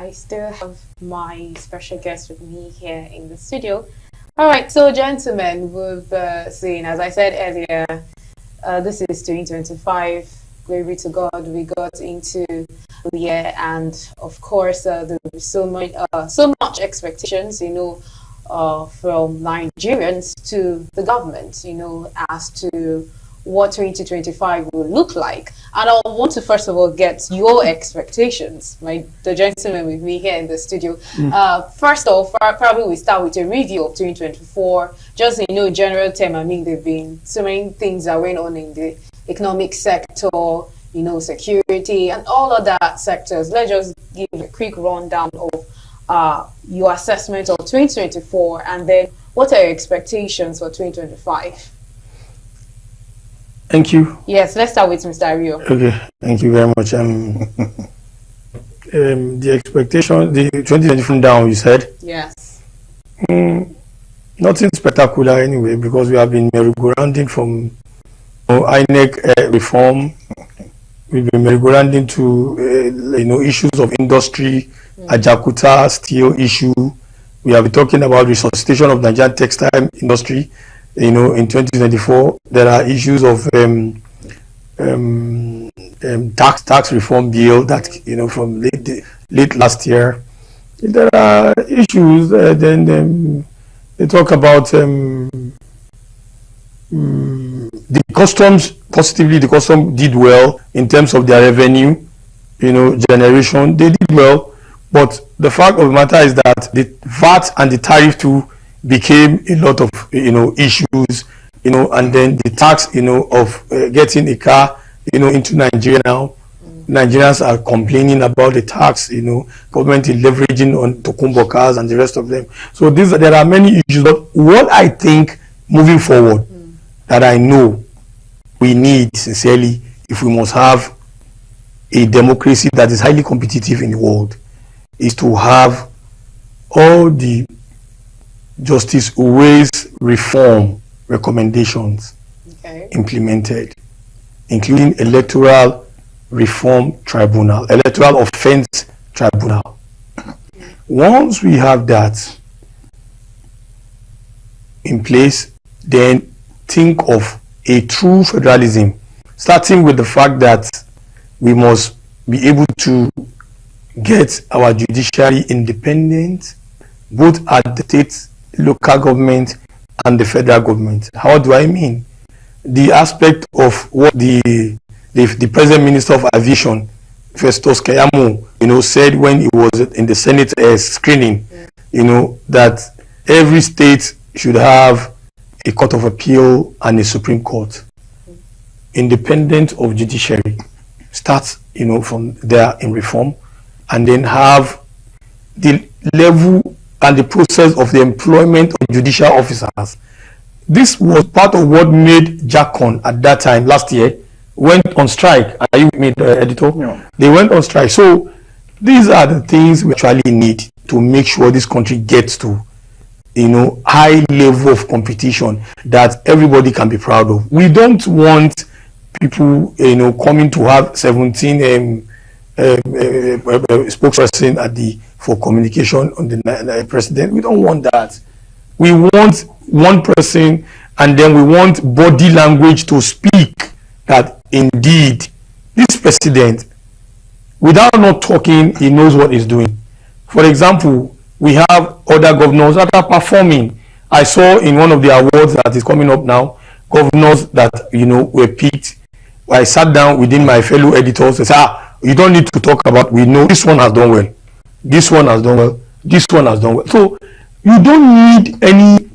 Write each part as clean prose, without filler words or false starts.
I still have my special guest with me here in the studio. All right, so gentlemen, we've seen, as I said earlier, this is 2025. Glory to God. We got into the year, and of course, there was so much expectations, from Nigerians to the government, as to what 2025 will look like. And I want to first of all get your expectations, the gentleman with me here in the studio. First off, probably we start with a review of 2024. Just in general term, I mean, there've been so many things that went on in the economic sector, security and all of that sectors. Let's just give a quick rundown of your assessment of 2024, and then what are your expectations for 2025? Thank you. Yes, let's start with Mr. Ario. Okay, thank you very much. The expectation, the 2024 down, you said? Yes. Nothing spectacular anyway, because we have been merry-go-rounding from INEC reform. We've been merry-go-rounding to issues of industry, Ajakuta steel issue. We have been talking about resuscitation of Nigerian textile industry. In 2024, there are issues of tax reform bill that from late last year. There are issues. Then they talk about the customs. Positively, the custom did well in terms of their revenue, generation. They did well, but the fact of the matter is that the VAT and the tariff too became a lot of issues, and then the tax of getting a car into Nigeria now. Nigerians are complaining about the tax, government is leveraging on Tokumbo cars and the rest of them. So there are many issues, but what I think moving forward that I know we need sincerely, if we must have a democracy that is highly competitive in the world, is to have all the Justice Uwe's reform recommendations implemented, including electoral reform tribunal, electoral offense tribunal. Once we have that in place, then think of a true federalism, starting with the fact that we must be able to get our judiciary independent, both at the state, local government and the federal government. How do I mean? The aspect of what the present Minister of Aviation, Festus Keyamo, said when he was in the Senate screening, that every state should have a court of appeal and a Supreme Court, independent of judiciary. Start, from there in reform, and then have the level and the process of the employment of judicial officers. This was part of what made JACON at that time last year went on strike. Are you with me, editor? No. They went on strike. So these are the things we actually need to make sure this country gets to high level of competition that everybody can be proud of. We don't want people coming to have 17 spokesperson for communication on the president. We don't want that. We want one person, and then we want body language to speak that indeed this president, without not talking, he knows what he's doing. For example, we have other governors that are performing. I saw in one of the awards that is coming up now, governors that were picked. I sat down within my fellow editors and said, you don't need to talk about, we know this one has done well, this one has done well, this one has done well. So you don't need any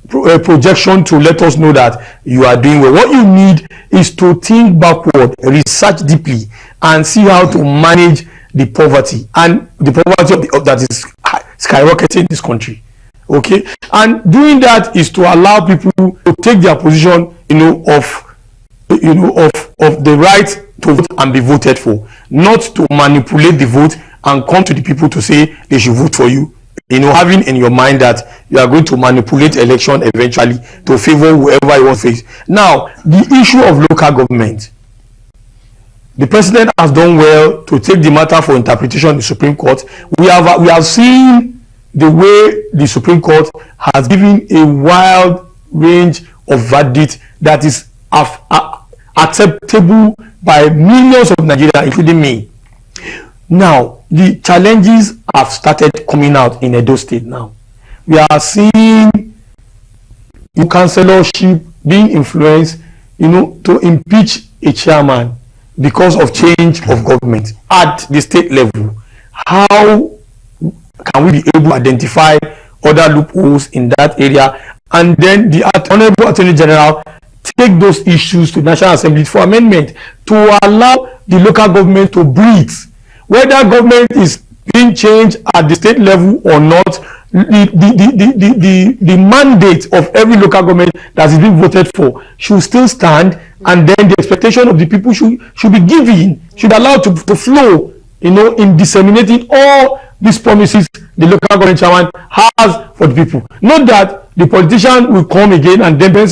projection to let us know that you are doing well. What you need is to think backward, research deeply, and see how to manage the poverty and the poverty that is skyrocketing in this country. Okay, and doing that is to allow people to take their position, of the right to vote and be voted for, not to manipulate the vote and come to the people to say they should vote for you. Having in your mind that you are going to manipulate election eventually to favor whoever you want to face. Now, the issue of local government. The president has done well to take the matter for interpretation in the Supreme Court. We have seen the way the Supreme Court has given a wide range of verdict that is acceptable by millions of Nigerians, including me. Now, the challenges have started coming out in Edo State now. We are seeing councillorship being influenced, to impeach a chairman because of change of government at the state level. How can we be able to identify other loopholes in that area, and then the Honorable Attorney General take those issues to the National Assembly for amendment to allow the local government to breathe? Whether government is being changed at the state level or not, the mandate of every local government that is being voted for should still stand, and then the expectation of the people should be given, should allow to flow, in disseminating all these promises the local government chairman has for the people. Not that the politician will come again and then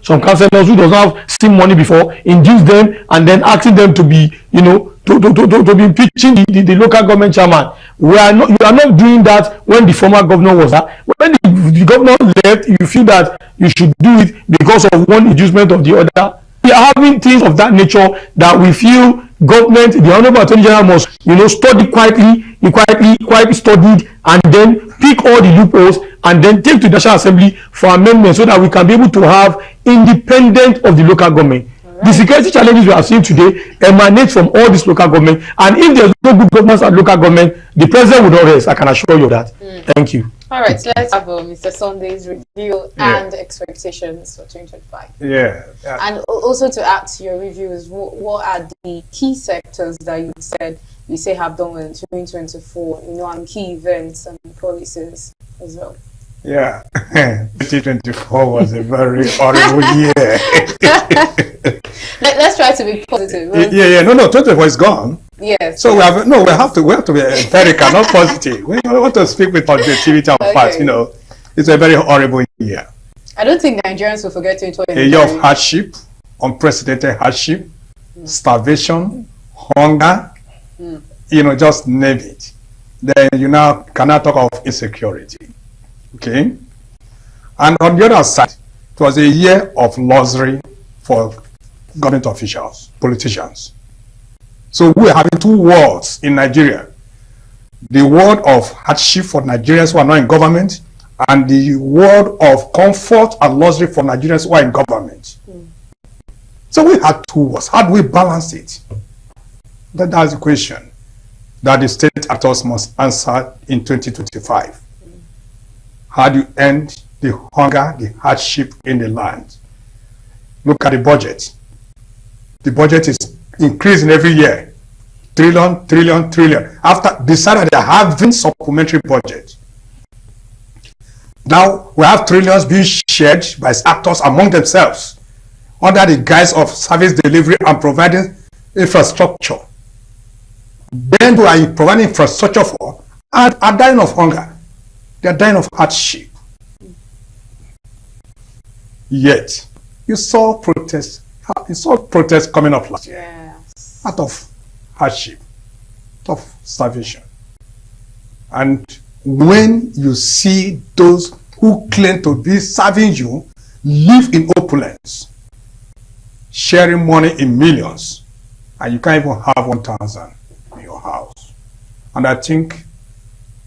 some councillors who does not have seen money before, induce them and then asking them to be, to be impeaching the local government chairman. You are not doing that when the former governor was there. When the governor left, you feel that you should do it because of one inducement of the other. We are having things of that nature that we feel government, the Honorable Attorney General must, study quietly studied, and then pick all the loopholes and then take to the National Assembly for amendment so that we can be able to have independent of the local government. Right. The security challenges we are seeing today emanate from all this local government, and if there's no good governance at local government, the president will not rest. I can assure you of that. Thank you. All right, so let's have Mr. Sunday's review and expectations for 2025. Yeah. And also to add to your reviews, what are the key sectors that you say have done well in 2024, and key events and policies as well? Yeah, 2024 was a very horrible year. Let's try to be positive. Yeah. No, 2024 is gone. Yes. So we have to be empirical, not positive. We want to speak with positivity and facts. It's a very horrible year. I don't think Nigerians will forget 2024. A year of hardship, unprecedented hardship, starvation, hunger. Just name it. Then you now cannot talk of insecurity. Okay, and on the other side, it was a year of luxury for government officials, politicians. So we are having two worlds in Nigeria: the world of hardship for Nigerians who are not in government, and the world of comfort and luxury for Nigerians who are in government. So we had two worlds. How do we balance it? That's the question that the state actors must answer in 2025. How do you end the hunger, the hardship in the land? Look at the budget. The budget is increasing every year. Trillion. After deciding they're having supplementary budget. Now we have trillions being shared by actors among themselves under the guise of service delivery and providing infrastructure. Then who are you providing infrastructure for are dying of hunger. They are dying of hardship. Yet, you saw protests coming up last year. Yes. Out of hardship, out of starvation. And when you see those who claim to be serving you live in opulence, sharing money in millions, and you can't even have 1,000 in your house. And I think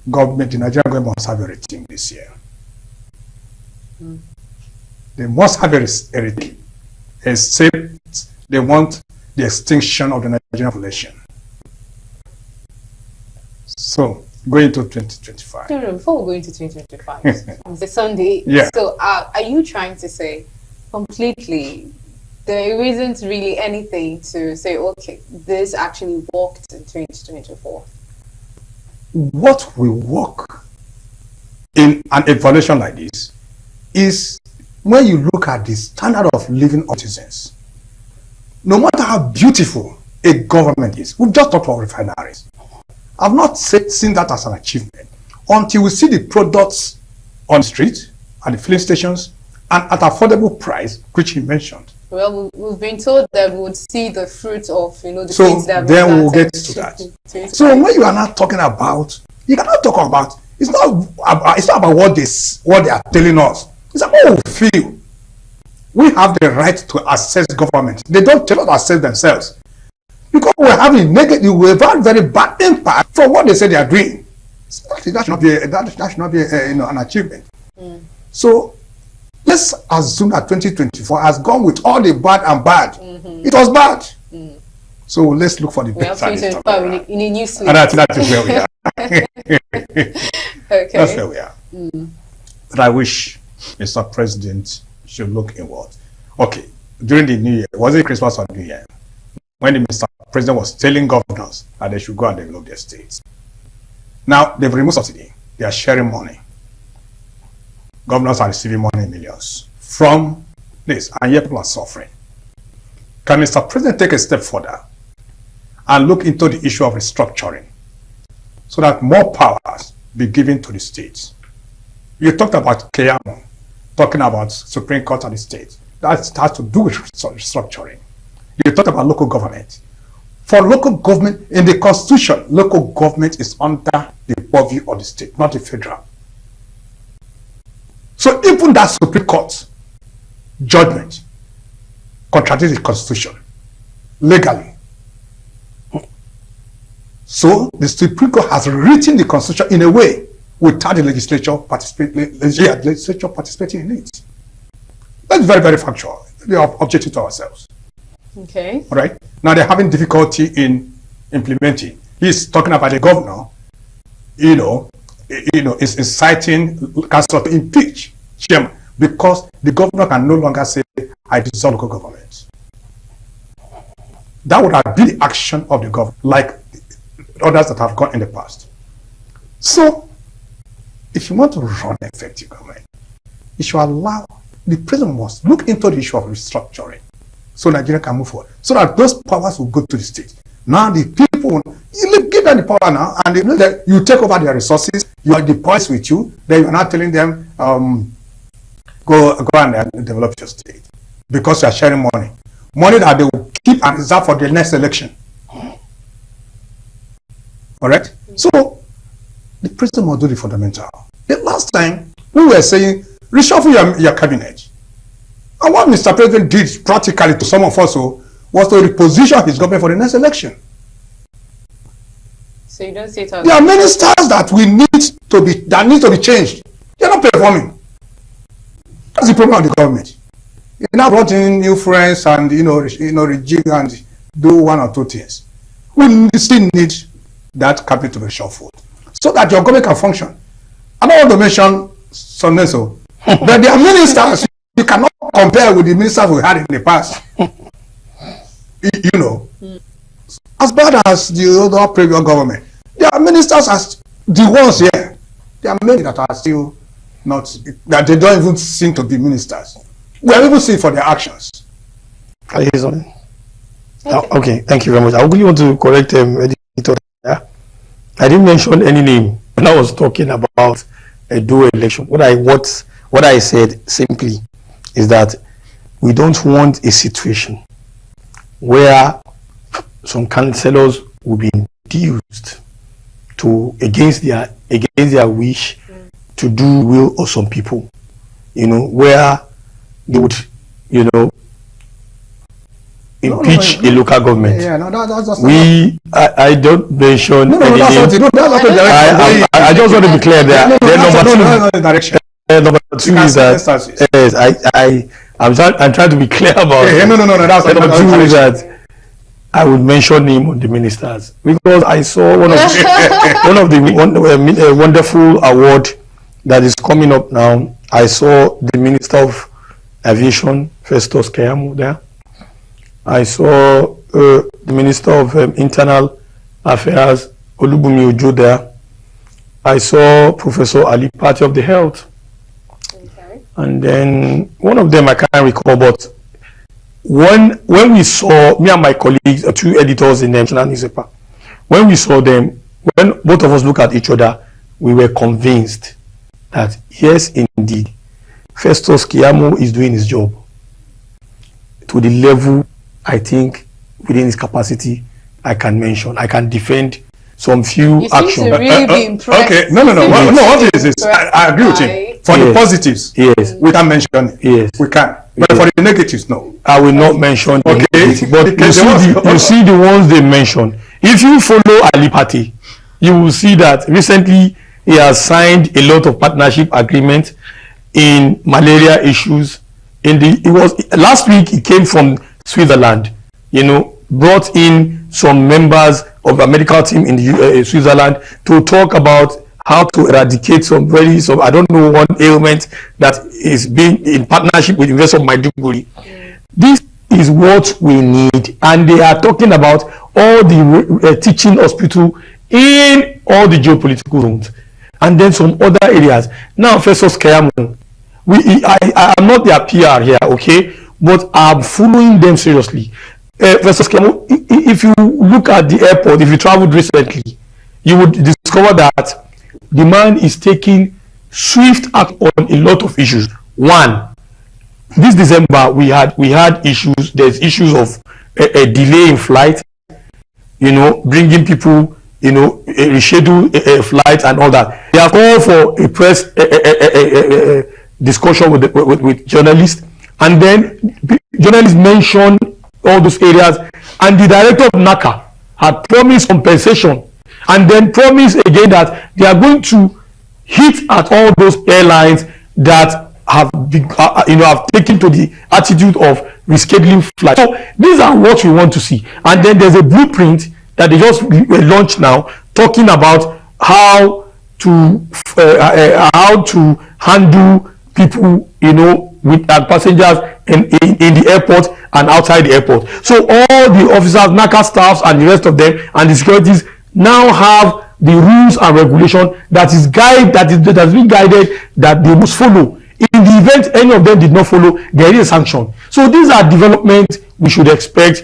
the Nigerian government must have a rethink this year. They must have a rethink, except they want the extinction of the Nigerian population. So, going to 2025. No, before we go into 2025, it's Sunday. Yeah. So, are you trying to say completely there isn't really anything to say, okay, this actually worked in 2024? What will work in an evaluation like this is when you look at the standard of living of citizens. No matter how beautiful a government is, we've just talked about refineries. I've not seen that as an achievement until we see the products on the street, at the filling stations, and at affordable price, which he mentioned. Well, we've been told that we would see the fruits of, the So things that then we we'll get planted. to that. 25. So when you are not talking about, you cannot talk about. It's not about what they are telling us. It's about what we feel. We have the right to assess government. They don't tell us to assess themselves because we're having negative, we've had very bad impact from what they say they are doing. That should not be an achievement. So let's assume that 2024 has gone with all the bad and bad. It was bad. So let's look for the We have better this time 2025 around. in a new slate. And that is where we are. Okay. That's where we are. But I wish Mr. President should look inward. Okay, during the New Year, was it Christmas or New Year? When the Mr. President was telling governors that they should go and develop their states. Now, they've removed subsidy. They are sharing money. Governors are receiving money in millions from this, and yet people are suffering. Can Mr. President take a step further and look into the issue of restructuring so that more powers be given to the states? You talked about Keyamo, talking about Supreme Court and the states. That has to do with restructuring. You talked about local government. For local government, in the Constitution, local government is under the purview of the state, not the federal. So even that Supreme Court judgment contradicts the Constitution legally. So the Supreme Court has written the Constitution in a way without the legislature participating in it. That's very, very factual. We are objective to ourselves. Okay. All right. Now they're having difficulty in implementing. He's talking about the governor, is inciting council to impeach chairman because the governor can no longer say, I dissolve local government. That would have been the action of the governor, like others that have gone in the past. So, if you want to run effective government, you should allow the president must look into the issue of restructuring so Nigeria can move forward, so that those powers will go to the state. Now the people, you give them the power now, and they know that you take over their resources, you are the points with you, then you're not telling them, go and develop your state. Because you are sharing money. Money that they will keep and reserve for the next election. All right? So, the president must do the fundamental. The last time, we were saying, reshuffle your cabinet. And what Mr. President did practically to some of us was to reposition his government for the next election. So you don't see it as there are many stars that need to be changed. They're not performing. That's the problem of the government. You now brought in new friends and regime and do one or two things. We still need that cabinet to be shuffled so that your government can function. I don't want to mention Soneso, but there are ministers you cannot compare with the ministers we had in the past. As bad as the other previous government, there are ministers as the ones here. There are many that are still not, that they don't even seem to be ministers. We are able to see for their actions. Okay, thank you very much. I really want to correct editor. Yeah? I didn't mention any name when I was talking about a dual election. What I said simply is that we don't want a situation where some councillors will be induced to against their wish to do will of some people, where they would, impeach a local government. Yeah, no, that's I don't mention any name. I just want to be clear there. Number two is that yes, I'm trying to be clear about it. Number two is that I would mention name on the ministers because I saw one of the wonderful award that is coming up now. I saw the Minister of Aviation, Festus Keyamo, there. I saw the Minister of Internal Affairs, Olubumi Ojo, there. I saw Professor Ali Party of the Health. Okay. And then one of them I can't recall, but when we saw, me and my colleagues, two editors in the national newspaper, when we saw them, when both of us looked at each other, we were convinced that yes, indeed, Festus Keyamo is doing his job. to the level I think within his capacity I can mention. I can defend some few You seem actions. to really be impressed. Okay, no. What is this? I agree with you. For the positives, yes, we can mention it. Yes, we can. But for the negatives, no. I will not mention the negative. But you see the ones they mentioned. If you follow Ali Pate, you will see that recently he has signed a lot of partnership agreements in malaria issues. It was last week he came from Switzerland, brought in some members of a medical team in the Switzerland to talk about how to eradicate some I don't know, one ailment that is being in partnership with the rest of Maiduguri. This is what we need, and they are talking about all the teaching hospital in all the geopolitical zones, and then some other areas. Now, Festus Keyamo, I am not their PR here, okay, but I'm following them seriously. Festus Keyamo, if you look at the airport, if you traveled recently, you would discover that the man is taking swift act on a lot of issues. One, this December we had issues. There's issues of a delay in flight, bringing people, reschedule a flight and all that. They have called for a press discussion with journalists, and then journalists mention all those areas, and the director of NACA had promised compensation, and then promised again that they are going to hit at all those airlines that have taken to the attitude of rescheduling flights. So these are what we want to see. And then there's a blueprint that they just launched now, talking about how to handle people, with passengers in the airport and outside the airport. So all the officers, NACA staffs, and the rest of them, and the securities now have the rules and regulation that has been guided that they must follow. In the event any of them did not follow, there is a sanction. So these are developments we should expect,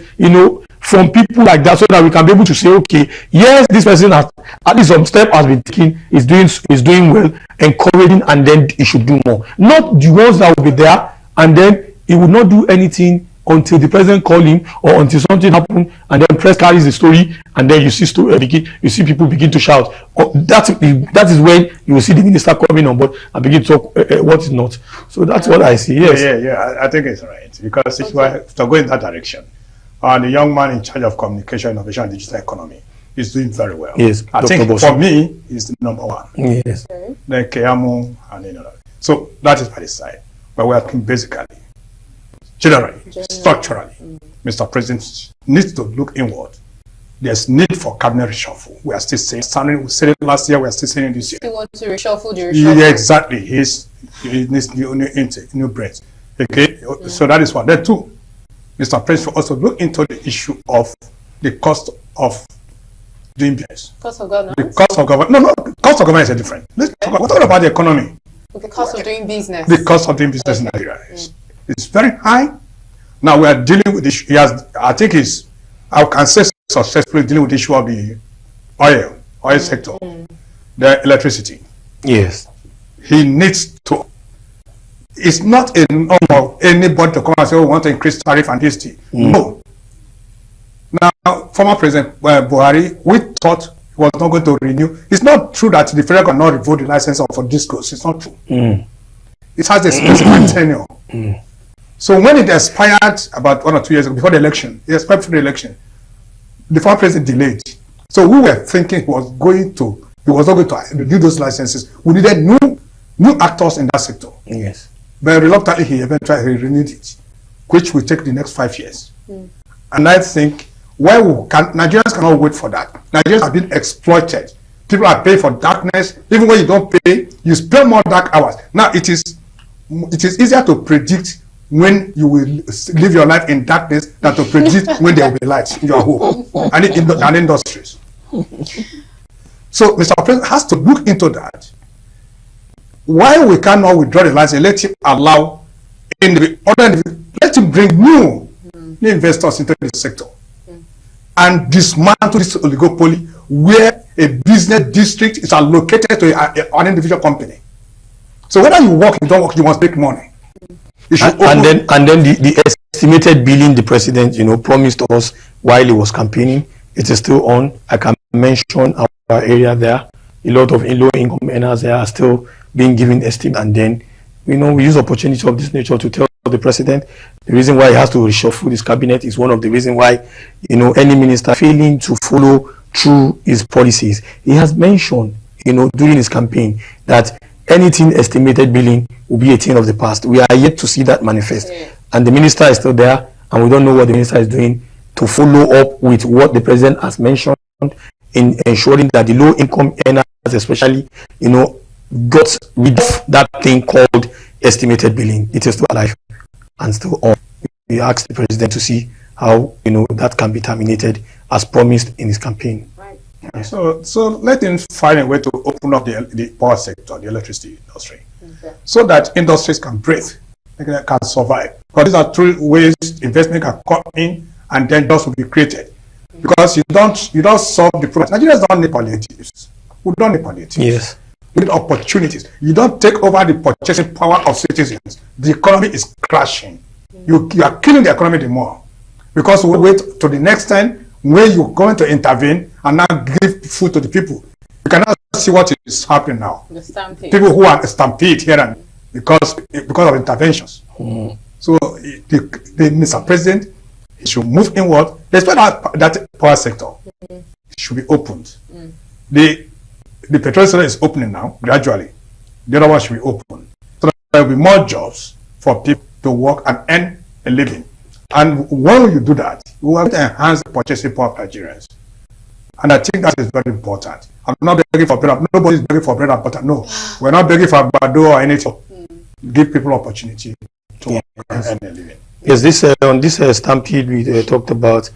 from people like that, so that we can be able to say, okay, yes, this person has at least some step has been taken, is doing well, encouraging, and then he should do more. Not the ones that will be there, and then he will not do anything until the president call him, or until something happens, and then press carries the story, and then you see people begin to shout. That is when you will see the minister coming on board and begin to talk what is not. So that's what I see. Yes. Yeah. I think it's right, because if we're to go in that direction, the young man in charge of communication, innovation, and digital economy is doing very well. Yes, I think for me, he's the number one. Yes. Then Keyamo and So that is by the side, but we are talking basically. Generally, structurally, Mr. President needs to look inward. There's need for cabinet reshuffle. We are still saying, we said it last year, we are still saying it this year. He wants to reshuffle the reshuffle. Yeah, exactly. He needs new intake, new breath. Okay, so that is one. Then two, Mr. President also look into the issue of the cost of doing business. Cost of governance? The cost of government. No, cost of government is different. We're talking about the economy. Okay, cost of doing business. The cost of doing business in Nigeria is very high. Now we are dealing with this. I can say successfully dealing with the issue of the oil sector, the electricity. Yes. He needs to. It's not enough for anybody to come and say, "Oh, we want to increase tariff and this thing." No. Now, former President Buhari, we thought he was not going to renew. It's not true that the federal cannot revoke the license for discos. It's not true. It has a specific tenure. So when it expired about 1 or 2 years ago, before the election, it expired before the election, the former president delayed. So we were thinking he was not going to renew those licenses. We needed new actors in that sector. Yes. But reluctantly, he eventually renewed it, which will take the next 5 years. And I think Nigerians cannot wait for that. Nigerians have been exploited. People are paying for darkness. Even when you don't pay, you spend more dark hours. Now it is easier to predict when you will live your life in darkness than to predict when there will be light in your home and in industries. So Mr. President has to look into that. Why we cannot withdraw the license, let him allow let him bring new investors into the sector and dismantle this oligopoly where a business district is allocated to an individual company. So whether you work or you don't work, you must make money. And then the estimated billing the president, promised us while he was campaigning, it is still on. I can mention our area there. A lot of low-income earners there are still being given estimate, and then, we use opportunity of this nature to tell the president the reason why he has to reshuffle his cabinet is one of the reasons why, any minister failing to follow through his policies. He has mentioned, during his campaign that anything estimated billing will be a thing of the past. We are yet to see that manifest. And the minister is still there, and we don't know what the minister is doing to follow up with what the president has mentioned in ensuring that the low-income earners especially, got rid of that thing called estimated billing. It is still alive and still on. We asked the president to see how, that can be terminated as promised in his campaign. Right. So let him find a way to open up the power sector, the electricity industry, so that industries can breathe, they can survive. Because these are three ways investment can come in and then jobs will be created. Because you don't solve the problem. Nigerians don't need palliatives. We don't need palliatives. Yes. We need opportunities. You don't take over the purchasing power of citizens. The economy is crashing. You are killing the economy the more. Because we wait to the next time when you're going to intervene and now give food to the people. You cannot see what is happening now. The stampede. People who are stampede here and because of interventions. So the Mr. President, he should move inward. Despite that power sector, it should be opened. The petrol sector is opening now, gradually. The other one should be open. So there will be more jobs for people to work and earn a living. And when you do that, you will enhance the purchasing power of Nigerians. And I think that is very important. I'm not begging for bread. Nobody is begging for bread and butter. No. We're not begging for bado or anything. Give people opportunity to work and earn a living. Yes, on this stampede we talked about,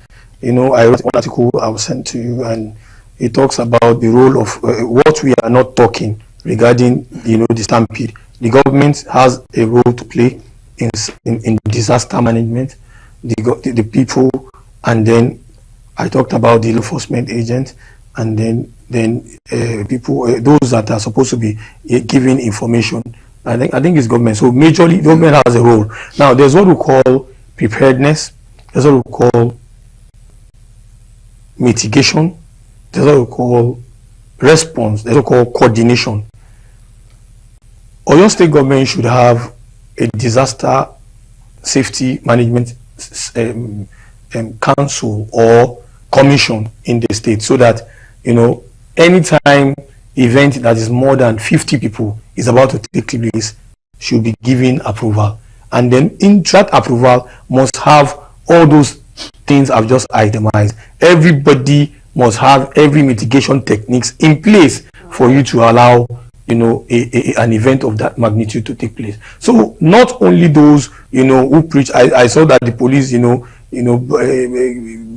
I wrote one article I will send to you, and it talks about the role of what we are not talking regarding, the stampede. The government has a role to play in disaster management, the people, and then I talked about the law enforcement agent, and then people, those that are supposed to be giving information. I think it's government. So majorly, government has a role. Now, there's what we call preparedness. There's what we call mitigation. There's what we call response. There's what we call coordination. Oyo State government should have a disaster safety management council or commission in the state, so that, anytime event that is more than 50 people is about to take place, should be given approval. And then in that approval must have all those things I've just itemized. Everybody must have every mitigation techniques in place for you to allow, an event of that magnitude to take place. So not only those, who preach, I saw that the police,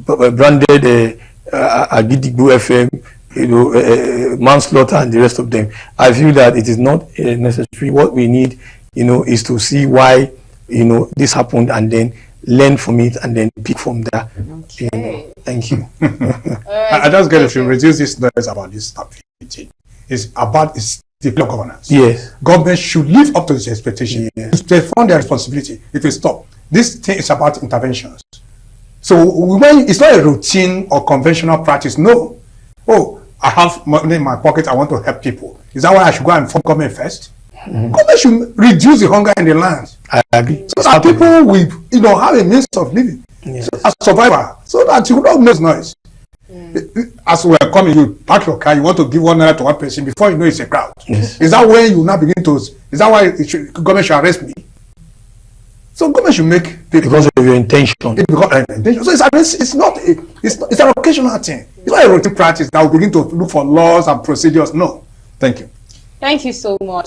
branded Agidigbo FM, manslaughter and the rest of them. I feel that it is not necessary. What we need, is to see why, this happened, and then learn from it, and then pick from there. Okay. Thank you. I just get to reduce this noise about this topic. It's about the governance. Yes. Government should live up to its expectation. Yes. They found their responsibility. It will stop. This thing is about interventions. So when it's not a routine or conventional practice, no. Oh, I have money in my pocket, I want to help people. Is that why I should go and inform government first? Government should reduce the hunger in the land. I agree. So that people will, have a means of living. Yes. So, as survivor, so that you don't make noise. As we are coming, you park your car, you want to give 1 naira to one person, before you know it's a crowd. Yes. Is that when you now begin to, is that why government should arrest me? So government should make people, Because of your intention. because of intention. So it's an occasional thing. It's not a routine practice that will begin to look for laws and procedures. No. Thank you. Thank you so much.